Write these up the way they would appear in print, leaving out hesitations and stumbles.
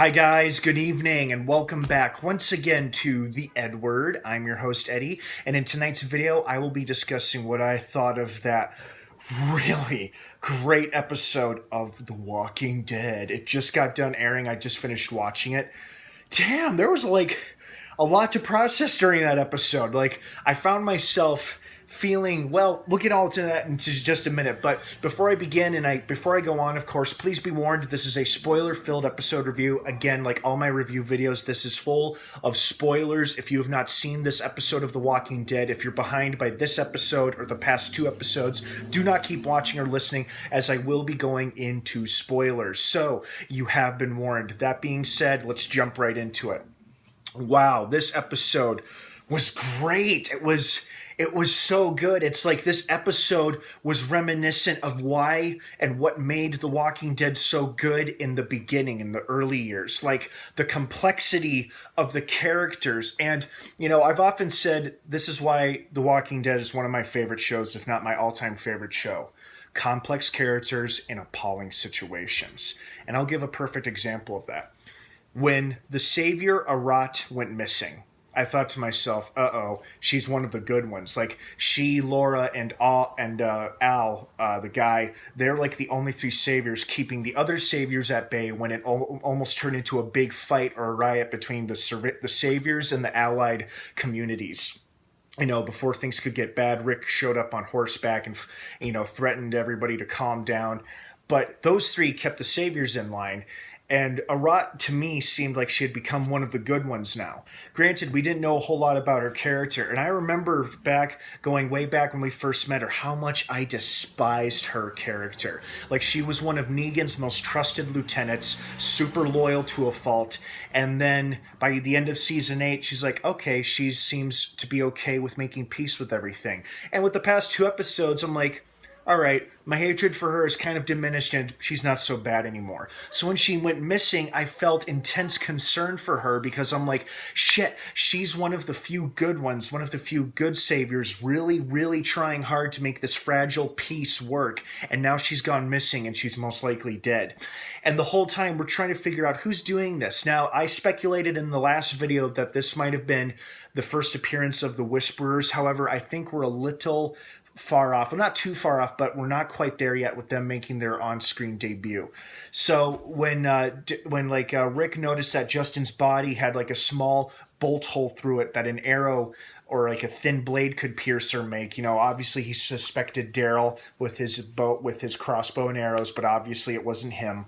Hi, guys, good evening, and welcome back once again to the EdWord. I'm your host, Eddie, and in tonight's video, I will be discussing what I thought of that really great episode of The Walking Dead. It just got done airing, I just finished watching it. Damn, there was a lot to process during that episode. I found myself feeling, well, we'll get all to that into just a minute, but before I go on, of course, please be warned, this is a spoiler filled episode review. Again, like all my review videos, this is full of spoilers. If you have not seen this episode of The Walking Dead, if you're behind by this episode or the past two episodes, do not keep watching or listening, as I will be going into spoilers. So you have been warned. That being said, let's jump right into it. Wow, this episode was great. It was so good. It's like this episode was reminiscent of why and what made The Walking Dead so good in the beginning, in the early years. Like the complexity of the characters. And, I've often said this is why The Walking Dead is one of my favorite shows, if not my all-time favorite show. Complex characters in appalling situations. And I'll give a perfect example of that. When the savior Arat went missing, I thought to myself, uh-oh, she's one of the good ones. Like, she, Laura, and Al, the guy, they're like the only three saviors keeping the other saviors at bay when it almost turned into a big fight or a riot between the saviors and the allied communities. Before things could get bad, Rick showed up on horseback and, threatened everybody to calm down. But those three kept the saviors in line. And Arat, to me, seemed like she had become one of the good ones now. Granted, we didn't know a whole lot about her character. And I remember going way back when we first met her, how much I despised her character. Like, she was one of Negan's most trusted lieutenants, super loyal to a fault. And then by the end of season 8, she's like, okay, she seems to be okay with making peace with everything. And with the past two episodes, I'm like, all right, my hatred for her is kind of diminished and she's not so bad anymore. So when she went missing, I felt intense concern for her because I'm like, shit, she's one of the few good ones, one of the few good saviors, really, really trying hard to make this fragile peace work. And now she's gone missing and she's most likely dead. And the whole time we're trying to figure out who's doing this. Now, I speculated in the last video that this might have been the first appearance of the Whisperers. However, I think we're a little far off. I'm not too far off, but we're not quite there yet with them making their on-screen debut. So when Rick noticed that Justin's body had like a small bolt hole through it that an arrow or like a thin blade could pierce or make, obviously he suspected Daryl with his crossbow and arrows, but obviously it wasn't him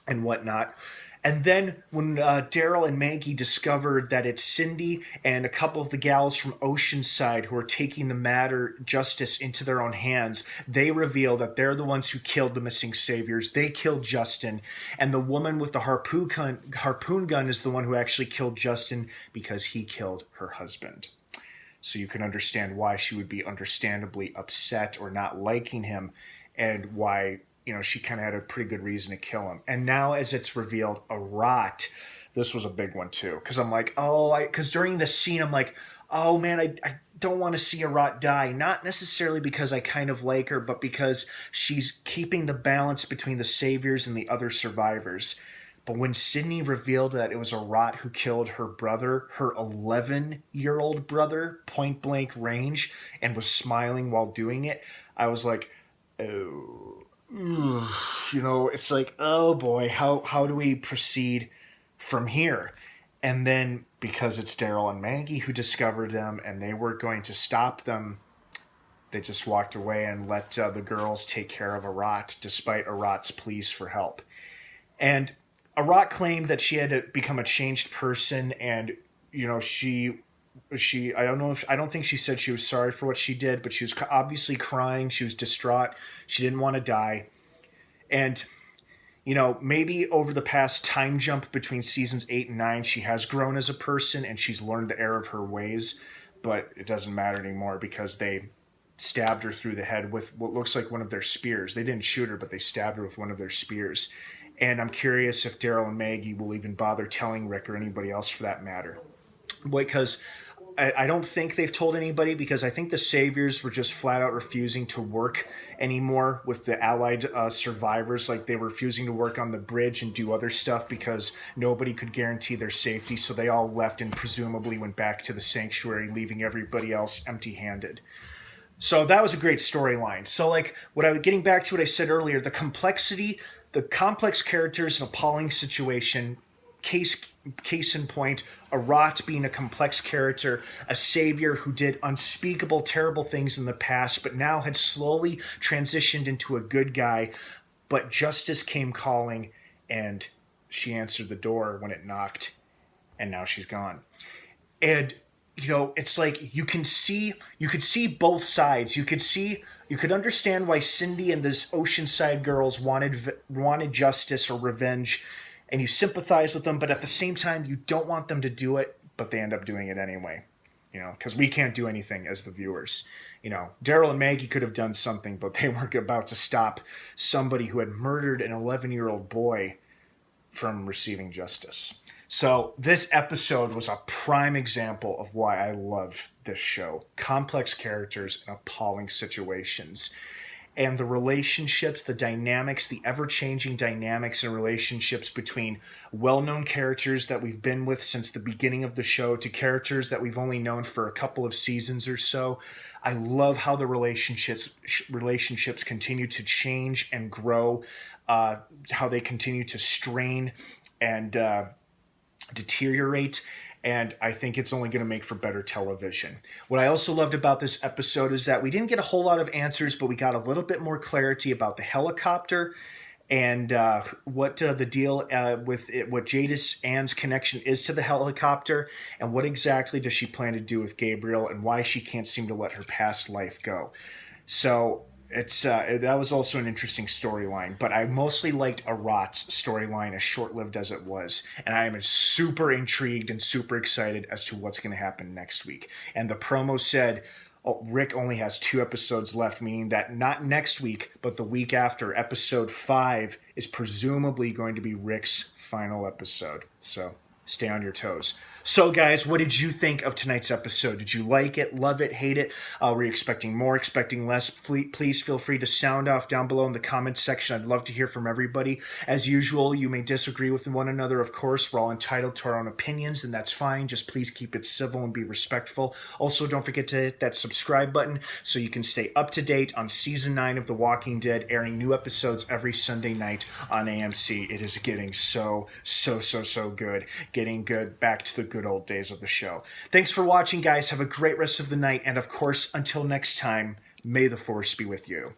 and whatnot. And then when Daryl and Maggie discovered that it's Cindy and a couple of the gals from Oceanside who are taking the justice into their own hands, they reveal that they're the ones who killed the missing saviors. They killed Justin. And the woman with the harpoon gun is the one who actually killed Justin because he killed her husband. So you can understand why she would be understandably upset or not liking him, and why she kind of had a pretty good reason to kill him. And now, as it's revealed, Arat, this was a big one too. Because I'm like, because during this scene, I'm like, oh man, I don't want to see Arat die. Not necessarily because I kind of like her, but because she's keeping the balance between the saviors and the other survivors. But when Sydney revealed that it was Arat who killed her brother, her 11-year-old brother, point blank range, and was smiling while doing it, I was like, oh. It's like, oh boy, how do we proceed from here? And then because it's Daryl and Maggie who discovered them and they were going to stop them, they just walked away and let the girls take care of Arat despite Arat's pleas for help. And Arat claimed that she had to become a changed person, and she I don't think she said she was sorry for what she did, but she was obviously crying. She was distraught. She didn't want to die. And, maybe over the past time jump between seasons 8 and 9, she has grown as a person and she's learned the error of her ways, but it doesn't matter anymore because they stabbed her through the head with what looks like one of their spears. They didn't shoot her, but they stabbed her with one of their spears. And I'm curious if Daryl and Maggie will even bother telling Rick or anybody else for that matter. Because I don't think they've told anybody, because I think the Saviors were just flat out refusing to work anymore with the Allied survivors. Like, they were refusing to work on the bridge and do other stuff because nobody could guarantee their safety. So they all left and presumably went back to the sanctuary, leaving everybody else empty-handed. So that was a great storyline. So, like, getting back to what I said earlier, the complex characters, an appalling situation. Case in point, Arat being a complex character, a savior who did unspeakable, terrible things in the past, but now had slowly transitioned into a good guy. But justice came calling, and she answered the door when it knocked, and now she's gone. And it's like you could see both sides. You could understand why Cindy and this Oceanside girls wanted justice or revenge, and you sympathize with them, but at the same time, you don't want them to do it, but they end up doing it anyway. Because we can't do anything as the viewers. Daryl and Maggie could have done something, but they weren't about to stop somebody who had murdered an 11-year-old boy from receiving justice. So this episode was a prime example of why I love this show. Complex characters and appalling situations. And the relationships, the dynamics, the ever-changing dynamics and relationships between well-known characters that we've been with since the beginning of the show to characters that we've only known for a couple of seasons or so. I love how the relationships continue to change and grow, how they continue to strain and deteriorate, and I think it's only going to make for better television. What I also loved about this episode is that we didn't get a whole lot of answers, but we got a little bit more clarity about the helicopter and what the deal with it, what Jadis Ann's connection is to the helicopter, and what exactly does she plan to do with Gabriel, and why she can't seem to let her past life go. So that was also an interesting storyline, but I mostly liked Arat's storyline, as short-lived as it was, and I am super intrigued and super excited as to what's going to happen next week. And the promo said Rick only has 2 episodes left, meaning that not next week, but the week after, episode 5 is presumably going to be Rick's final episode. So stay on your toes. So, guys, what did you think of tonight's episode? Did you like it, love it, hate it? Were you expecting more, expecting less? Please feel free to sound off down below in the comments section. I'd love to hear from everybody. As usual, you may disagree with one another, of course. We're all entitled to our own opinions, and that's fine. Just please keep it civil and be respectful. Also, don't forget to hit that subscribe button so you can stay up to date on Season 9 of The Walking Dead, airing new episodes every Sunday night on AMC. It is getting so good. Getting good, back to the good old days of the show. Thanks for watching, guys. Have a great rest of the night, and of course, until next time, may the Force be with you.